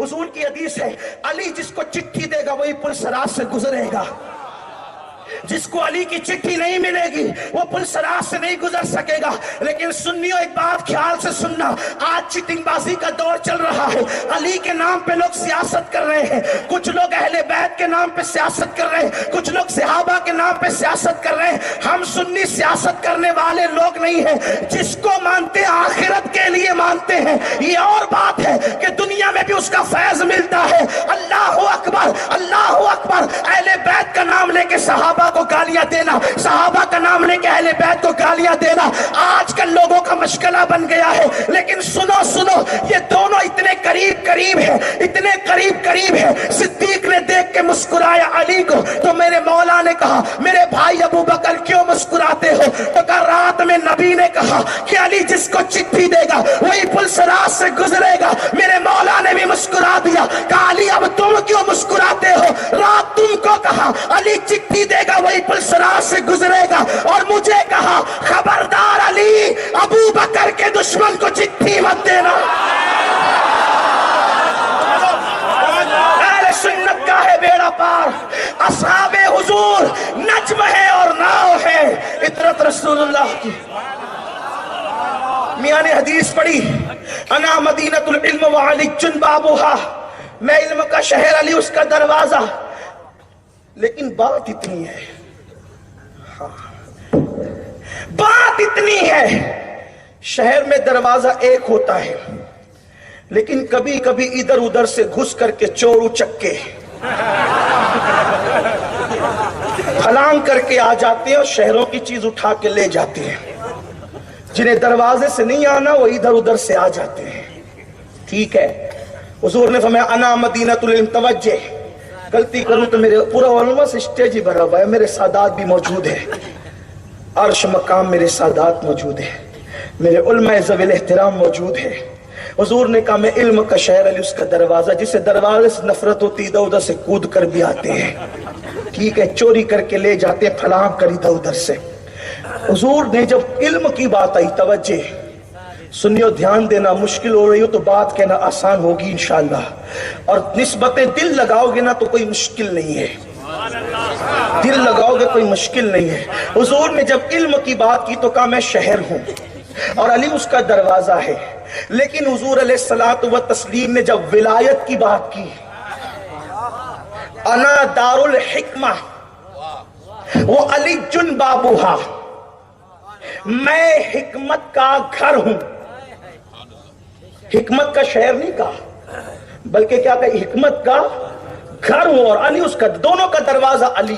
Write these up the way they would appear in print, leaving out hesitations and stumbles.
حضور کی حدیث ہے علی جس کو چٹھی دے گا وہی پل صراط سے گزرے گا، جس کو علی کی چٹھی نہیں ملے گی وہ پل صراط سے نہیں گزر سکے گا۔ لیکن سنیو ایک بات خیال سے سننا، آج چٹنگ بازی کا دور چل رہا ہے، علی کے نام پہ لوگ سیاست کر رہے ہیں، کچھ لوگ اہل بیت کے نام پہ سیاست کر رہے ہیں، کچھ لوگ صحابہ کے نام پہ سیاست کر رہے ہیں۔ ہم سنی سیاست کرنے والے لوگ نہیں ہیں، جس کو مانتے آخرت کے لیے مانتے ہیں۔ یہ اور بات ہے کہ دنیا میں بھی اس کا فیض ملتا ہے۔ اللہ اکبر، اللہ اکبر۔ اہل بیت کا نام لے کے صحابہ کو گالیاں دینا، صحابہ کا نام لے کے اہل بیت کو گالیاں دینا آج کل لوگوں کا مشغلہ بن گیا ہے۔ لیکن سنو سنو، یہ دونوں اتنے قریب قریب ہیں، اتنے قریب قریب ہیں۔ صدیق نے دیکھ کے مسکرایا علی کو، تو میرے مولا نے کہا میرے بھائی ابو بکر کیوں مسکراتے ہو؟ تو کہا رات میں نبی نے کہا کہ علی جس کو چٹھی دے گا وہی پل صراط سے گزرے گا۔ میرے مولا نے بھی مسکرا دیا، کہا علی اب تم کیوں مسکراتے ہو؟ رات تم کو کہا علی چٹھی دے گا وہی پل صراط سے گزرے گا، اور مجھے کہا خبردار علی ابو بکر کے دشمن کو چٹھی مت دینا۔ اہل سنت کا ہے بیڑا پار، اصحاب حضور نجم ہے اور ناؤ ہے، اطرت رسول اللہ کی۔ میاں نے حدیث پڑھی انا مدینۃ العلم وعلی بابھا، میں علم کا شہر، علی اس کا دروازہ۔ لیکن بات اتنی ہے، بات اتنی ہے، شہر میں دروازہ ایک ہوتا ہے، لیکن کبھی کبھی ادھر ادھر سے گھس کر کے چور اچکے پھلانگ کر کے آ جاتے ہیں اور شہروں کی چیز اٹھا کے لے جاتے ہیں۔ جنہیں دروازے سے نہیں آنا وہ ادھر ادھر سے آ جاتے ہیں۔ ٹھیک ہے، حضور نے فرمایا انا مدینۃ العلم، توجہ، غلطی کروں تو میرے پورا علماء سے اسٹیج ہی بھرا ہوا ہے، میرے سادات بھی موجود ہیں، عرش مقام میرے سادات موجود ہیں، میرے علماء ذوی احترام موجود ہیں۔ حضور نے کہا میں علم کا شہر، علی اس کا دروازہ، جسے دروازے سے نفرت ہوتی ادھر ادھر سے کود کر بھی آتے ہیں، ٹھیک ہے، چوری کر کے لے جاتے ہیں، پھلانگ کر ادھر ادھر سے۔ حضور نے جب علم کی بات آئی، توجہ سنیو، دھیان دینا، مشکل ہو رہی ہو تو بات کہنا آسان ہوگی انشاءاللہ، اور نسبتیں دل لگاؤ گے نا تو کوئی مشکل نہیں ہے، دل لگاؤ گے کوئی مشکل نہیں ہے۔ حضور نے جب علم کی بات کی تو کہا میں شہر ہوں اور علی اس کا دروازہ ہے، لیکن حضور علیہ الصلوۃ والتسلیم نے جب ولایت کی بات کی، انا دار الحکمہ وہ علی جن بابوہا، میں حکمت کا گھر ہوں۔ حکمت کا شہر نہیں کہا، بلکہ کیا کہا، حکمت کا گھر ہوں، اور علی اس کا، دونوں کا دروازہ علی۔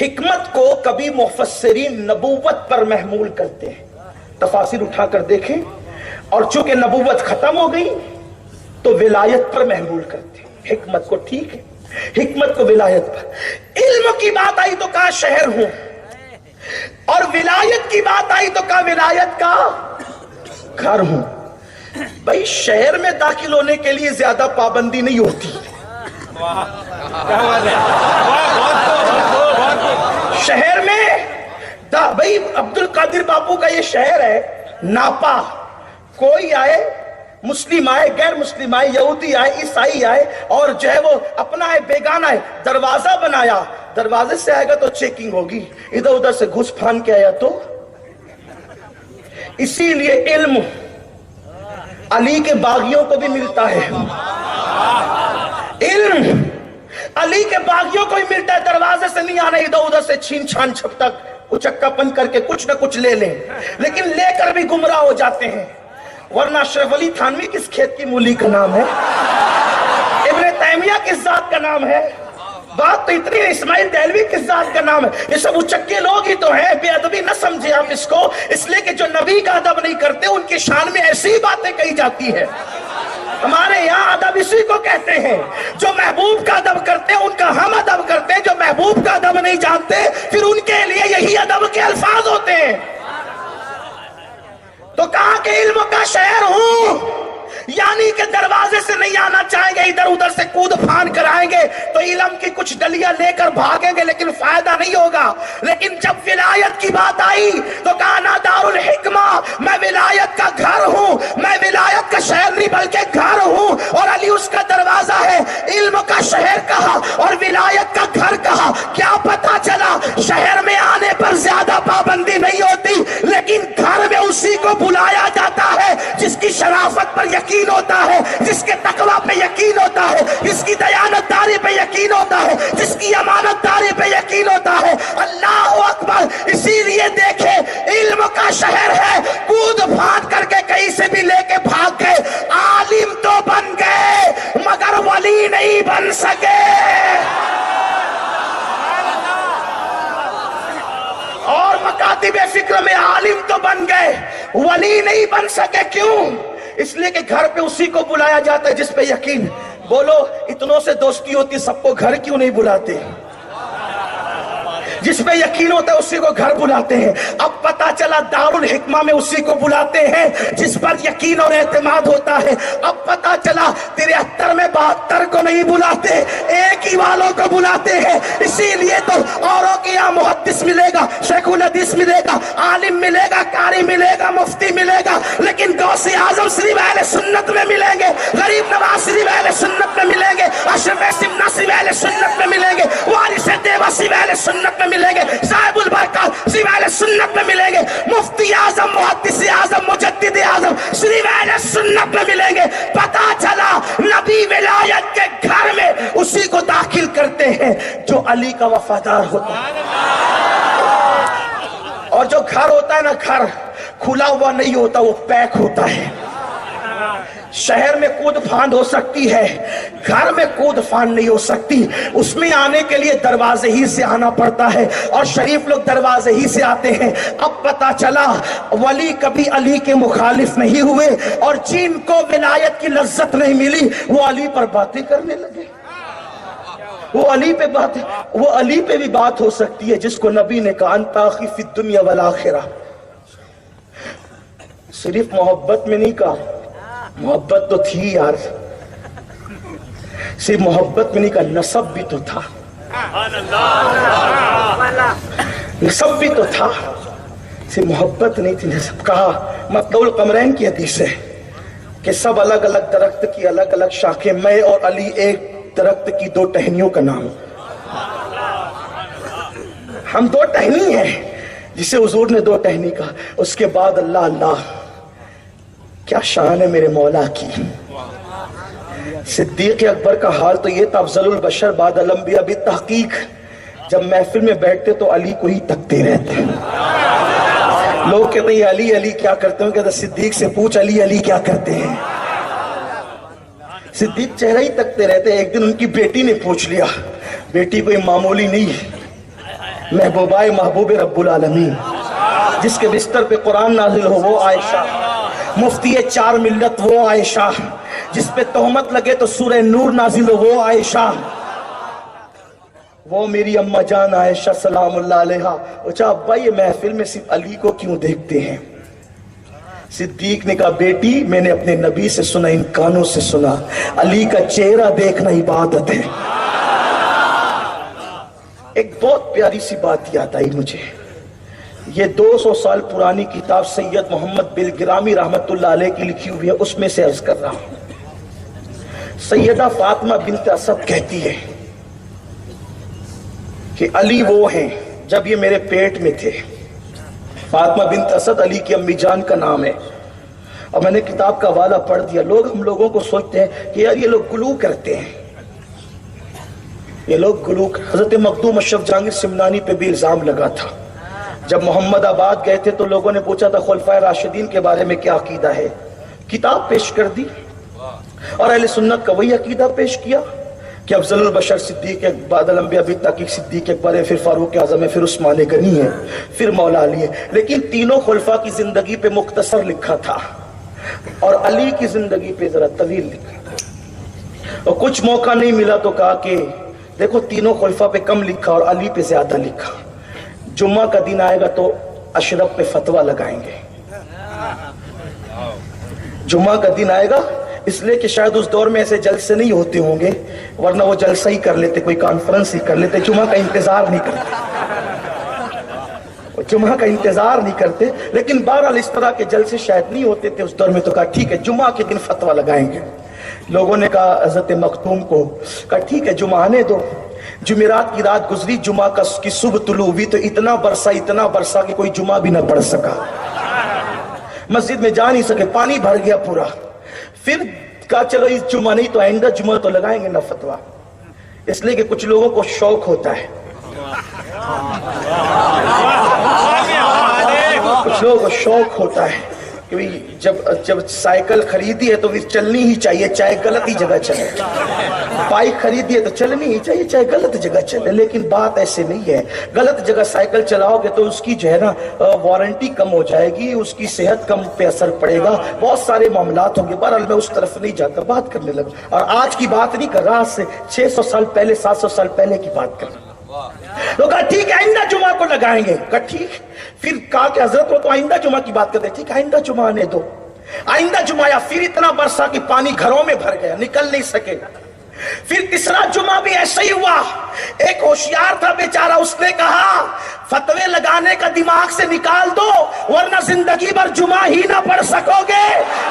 حکمت کو کبھی مفسرین نبوت پر محمول کرتے ہیں، تفاسیر اٹھا کر دیکھیں، اور چونکہ نبوت ختم ہو گئی تو ولایت پر محمول کرتے ہیں حکمت کو، ٹھیک ہے، حکمت کو ولایت پر۔ علم کی بات آئی تو کہا شہر ہوں، اور ولایت کی بات آئی تو کہا ولایت کا گھر ہوں۔ بھائی شہر میں داخل ہونے کے لیے زیادہ پابندی نہیں ہوتی، شہر میں بھائی عبد القادر باپو کا یہ شہر ہے ناپا، کوئی آئے، مسلم آئے، غیر مسلم آئے، یہودی آئے، عیسائی آئے، اور جو ہے وہ اپنا ہے بیگانہ ہے، دروازہ بنایا، دروازے سے آئے گا تو چیکنگ ہوگی، ادھر ادھر سے گھس پھان کے آیا تو۔ اسی لیے علم علی کے باغیوں کو بھی ملتا ہے، علم علی کے باغیوں کو بھی ملتا ہے، دروازے سے نہیں آنا، ادھر ادھر سے چھین چھان چھپٹک اچکا پن کر کے کچھ نہ کچھ لے لیں، لیکن لے کر بھی گمراہ ہو جاتے ہیں۔ ورنہ اشرف علی تھانوی کس کھیت کی مولی کا نام ہے؟ ابن تیمیہ کس ذات کا نام ہے؟ بات تو اتنی ہے، اسماعیل دہلوی کس ذات کا نام ہے؟ یہ سب اچکے لوگ ہی تو ہیں، بے ادبی نہ سمجھے آپ اس کو، اس لیے کہ جو نبی کا ادب نہیں کرتے ان کی شان میں ایسی باتیں کہی جاتی ہے۔ ہمارے یہاں ادب اسی کو کہتے ہیں، جو محبوب کا ادب کرتے ہیں ان کا ہم ادب کرتے ہیں، جو محبوب کا ادب نہیں جانتے پھر ان کے لیے یہی ادب کے الفاظ ہوتے ہیں۔ تو کہا کہ علم کا شہر ہوں، یعنی کہ دروازے سے نہیں آنا چاہیں گے، ادھر ادھر سے کود پھان کر آئیں گے تو علم کی کچھ ڈلیاں لے کر بھاگیں گے لیکن فائدہ نہیں ہوگا۔ لیکن جب ولایت کی بات آئی تو کہا نا دار الحکمہ، میں ولایت کا گھر ہوں، میں ولایت کا شہر نہیں بلکہ گھر ہوں، اور علی علم کا شہر کہا اور ولایت کا گھر کہا. کیا پتا چلا؟ شہر میں آنے پر زیادہ پابندی نہیں ہوتی، لیکن گھر میں اسی کو بلایا جاتا ہے جس کی شرافت پر یقین ہوتا ہے، جس کے تقوی پہ یقین ہوتا ہے، جس کی دیانت داری پہ یقین ہوتا ہے، جس کی امانت داری پہ یقین ہوتا ہے. اللہ اکبر. اسی لیے دیکھے علم کا شہر ہے، کود پھاند کر کے کہیں سے بھی لے کے بھاگ گئے. عالم تو بن گئے مگر ولی نہیں بن سکے. اور مکاتب فکر میں عالم تو بن گئے، ولی نہیں بن سکے. کیوں؟ اس لیے کہ گھر پہ اسی کو بلایا جاتا ہے جس پہ یقین. بولو اتنوں سے دوستی ہوتی، سب کو گھر کیوں نہیں بلاتے؟ جس پہ یقین ہوتا ہے اسی کو گھر بلاتے ہیں. اب پتا چلا دارالحکمہ میں اسی کو بلاتے ہیں جس پر یقین اور اعتماد ہوتا ہے. اب پتا چلا 73 میں 72 کو نہیں بلاتے، ایک ہی والوں کو بلاتے ہیں. اسی لیے تو اوروں کے یہاں محدث ملے گا، شیخ الحدیث ملے گا، عالم ملے گا، قاری ملے گا، مفتی ملے گا، لیکن غوث اعظم صرف اہل سنت میں ملیں گے، غریب نواز صرف اہل سنت میں ملیں گے، اشرف سمنا صرف اہل سنت میں ملیں گے، وارث دیوا صرف اہل سنت میں ملیں گے، صاحب البرکات صرف اہل سنت میں ملیں گے، مفتی اعظم، محدث اعظم، مجدد اعظم صرف اہل سنت میں ملیں گے. پتا چلا نبی ولایت کے گھر میں اسی کو داخل کرتے ہیں جو علی کا وفادار ہوتا ہے. اور جو گھر ہوتا ہے نا، گھر کھلا ہوا نہیں ہوتا، وہ پیک ہوتا ہے. شہر میں کود پھاند ہو سکتی ہے، گھر میں کود پھاند نہیں ہو سکتی. اس میں آنے کے لیے دروازے ہی سے آنا پڑتا ہے، اور شریف لوگ دروازے ہی سے آتے ہیں. اب پتا چلا ولی کبھی علی کے مخالف نہیں ہوئے، اور جن کو ولایت کی لذت نہیں ملی وہ علی پر باتیں کرنے لگے. وہ علی پہ بھی بات ہو سکتی ہے جس کو نبی نے کہا انت اخی فی الدنیا والآخرہ. صرف محبت میں نہیں کہا، محبت تو تھی یار، صرف محبت میں نہیں کہا، نسب بھی تو تھا، نسب بھی تو تھا، صرف محبت نہیں تھی، نسب. کہا مطلب القمرین کی حدیث ہے کہ سب الگ الگ درخت کی الگ الگ شاخیں، میں اور علی ایک درخت کی دو ٹہنیوں کا نام. ہم دو ٹہنی ہیں، جسے حضور نے دو ٹہنی کہا. اس کے بعد اللہ اللہ کیا شان ہے میرے مولا کی. صدیق اکبر کا حال تو یہ تھا، افضل البشر بعد الانبیاء بالتحقیق. جب محفل میں بیٹھتے تو علی کو ہی تکتے رہتے. لوگ کہتے ہیں علی علی کیا کرتے ہیں، کہتے صدیق سے پوچھ علی علی کیا کرتے ہیں. صدیق چہرہ ہی تکتے رہتے. ایک دن ان کی بیٹی نے پوچھ لیا، بیٹی کوئی معمولی نہیں، محبوبہ محبوب رب العالمین، جس کے بستر پہ قرآن نازل ہو وہ عائشہ، مفتی 4 ملت وہ عائشہ، جس پہ تہمت لگے تو سورہ نور نازل ہو وہ عائشہ، وہ میری اماں جان عائشہ سلام اللہ علیہا. اچھا ابا یہ محفل میں صرف علی کو کیوں دیکھتے ہیں؟ صدیق نے کہا بیٹی میں نے اپنے نبی سے سنا، ان کانوں سے سنا، علی کا چہرہ دیکھنا عبادت ہے. ایک بہت پیاری سی بات یاد آئی مجھے. یہ 200 سال پرانی کتاب سید محمد بلگرامی رحمت اللہ علیہ کی لکھی ہوئی ہے، اس میں سے عرض کر رہا ہوں. سیدہ فاطمہ بنت اسد کہتی ہے کہ علی وہ ہیں جب یہ میرے پیٹ میں تھے. فاطمہ بنت اسد علی کی امی جان کا نام ہے، اور میں نے کتاب کا حوالہ پڑھ دیا. ہم لوگوں کو سوچتے ہیں کہ یار یہ لوگ گلو کرتے ہیں، یہ لوگ گلو. حضرت مخدوم اشرف جہانگیر سمنانی پہ بھی الزام لگا تھا. جب محمد آباد گئے تھے تو لوگوں نے پوچھا تھا خلفائے راشدین کے بارے میں کیا عقیدہ ہے. کتاب پیش کر دی اور اہل سنت کا وہی عقیدہ پیش کیا کہ افضل البشر صدیق بعد الانبیاء بالتحقیق صدیق اکبر ہے، پھر فاروق اعظم ہے، پھر عثمان غنی ہے، پھر مولا علی ہے. لیکن تینوں خلفاء کی زندگی پہ مختصر لکھا تھا اور علی کی زندگی پہ ذرا طویل لکھا تھا. اور کچھ موقع نہیں ملا تو کہا کہ دیکھو تینوں خلفاء پہ کم لکھا اور علی پہ زیادہ لکھا. جمعہ کا دن آئے گا تو اشرف پہ فتویٰ لگائیں گے. جمعہ کا دن آئے گا اس لیے کہ شاید اس دور میں ایسے جلسے نہیں ہوتے ہوں گے، ورنہ وہ جلسہ ہی کر لیتے، کوئی کانفرنس ہی کر لیتے. جمعہ کا انتظار نہیں کرتے، جمعہ کا انتظار نہیں کرتے. لیکن بہرحال اس طرح کے جلسے شاید نہیں ہوتے تھے اس دور میں، تو کہا ٹھیک ہے جمعہ کے دن فتویٰ لگائیں گے. لوگوں نے کہا حضرت مختوم کو، کہا ٹھیک ہے جمعہ آنے دو۔ جمعرات کی رات گزری، جمعہ کی صبح طلوع ہوئی تو اتنا برسا کہ کوئی جمعہ بھی نہ پڑھ سکا، مسجد میں جا نہیں سکے، پانی بھر گیا پورا۔ پھر کہا چلو اس جمعہ نہیں تو آئندہ جمعہ تو لگائیں گے نا فتویٰ، اس لیے کہ کچھ لوگوں کو شوق ہوتا ہے، کچھ لوگوں کو شوق ہوتا ہے کہ جب سائیکل خریدی ہے تو پھر چلنی ہی چاہیے چاہے غلط ہی جگہ چلے، بائک خریدی ہے تو چلنی ہی چاہیے چاہے غلط جگہ چلے۔ لیکن بات ایسے نہیں ہے، غلط جگہ سائیکل چلاؤ گے تو اس کی جو ہے نا وارنٹی کم ہو جائے گی، اس کی صحت کم پہ اثر پڑے گا، بہت سارے معاملات ہوں گے۔ بہرحال میں اس طرف نہیں جاتا، بات کرنے لگا، اور آج کی بات نہیں کر رہا، آج سے 600 سال پہلے 700 سال پہلے کی بات کر رہا۔ تو کہا ٹھیک ہے آئندہ جمعہ کو لگائیں گے، کہا ٹھیک۔ پھر کہا کہ حضرت وہ تو آئندہ جمعہ کی بات کرتے، ٹھیک ہے آئندہ جمعہ آنے دو۔ آئندہ جمعہ آیا، پھر اتنا برسا کہ پانی گھروں میں بھر گیا، نکل نہیں سکے۔ پھر تیسرا جمعہ بھی ایسا ہی ہوا، ایک ہوشیار تھا بیچارہ، اس نے کہا فتوے لگانے کا دماغ سے نکال دو ورنہ زندگی بھر جمعہ ہی نہ پڑھ سکو گے،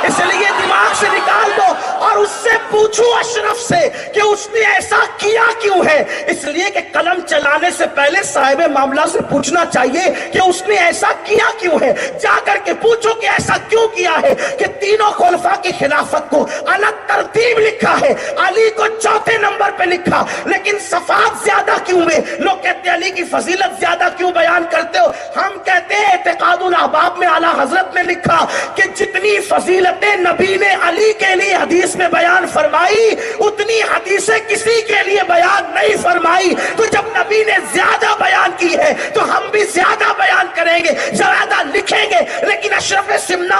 اس لیے دماغ سے نکال دو، اور اس سے پوچھو اشرف سے کہ اس نے ایسا کیا کیوں ہے، اس لیے کہ قلم چلانے سے پہلے صاحب معاملہ سے پوچھنا چاہیے کہ اس نے ایسا کیا کیوں ہے، جا کر کے پوچھو کہ ایسا کیوں کیا ہے کہ تینوں خلفاء کی خلافت کو الگ ترتیب لکھا ہے، علی کو چوتھے نمبر پہ لکھا، لیکن صفات زیادہ کیوں میں؟ لوگ کہتے ہیں علی کی فضیلت زیادہ کیوں بیان کرتے ہو؟ ہم کہتے ہیں اعتقاد الاحباب میں اعلیٰ حضرت نے لکھا کہ جتنی فضیلتیں نبی نے علی کے لیے حدیث میں بیان فرمائی اتنی حدیثیں کسی کے لیے بیان نہیں فرمائی، تو جب نبی نے زیادہ بیان کی ہے تو ہم بھی زیادہ بیان کریں گے، زیادہ لکھیں گے۔ لیکن اشرف سمنا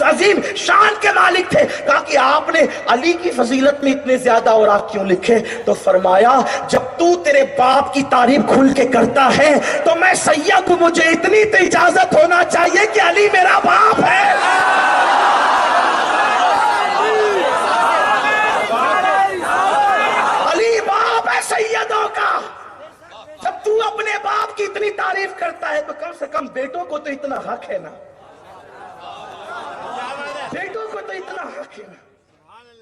عظیم شان کے مالک تھے، کہا کہ آپ نے علی کی فضیلت میں اتنے زیادہ اور آپ کیوں لکھے؟ تو فرمایا جب تو تیرے باپ کی تعریف کھل کے کرتا ہے تو میں سید ہوں، مجھے اتنی تو اجازت ہونا چاہیے کہ علی میرا باپ ہے۔ علی باپ ہے سیدوں کا۔ جب تو اپنے باپ کی اتنی تعریف کرتا ہے تو کم سے کم بیٹوں کو تو اتنا حق ہے نا، بیٹوں کو تو اتنا حق ہے نا۔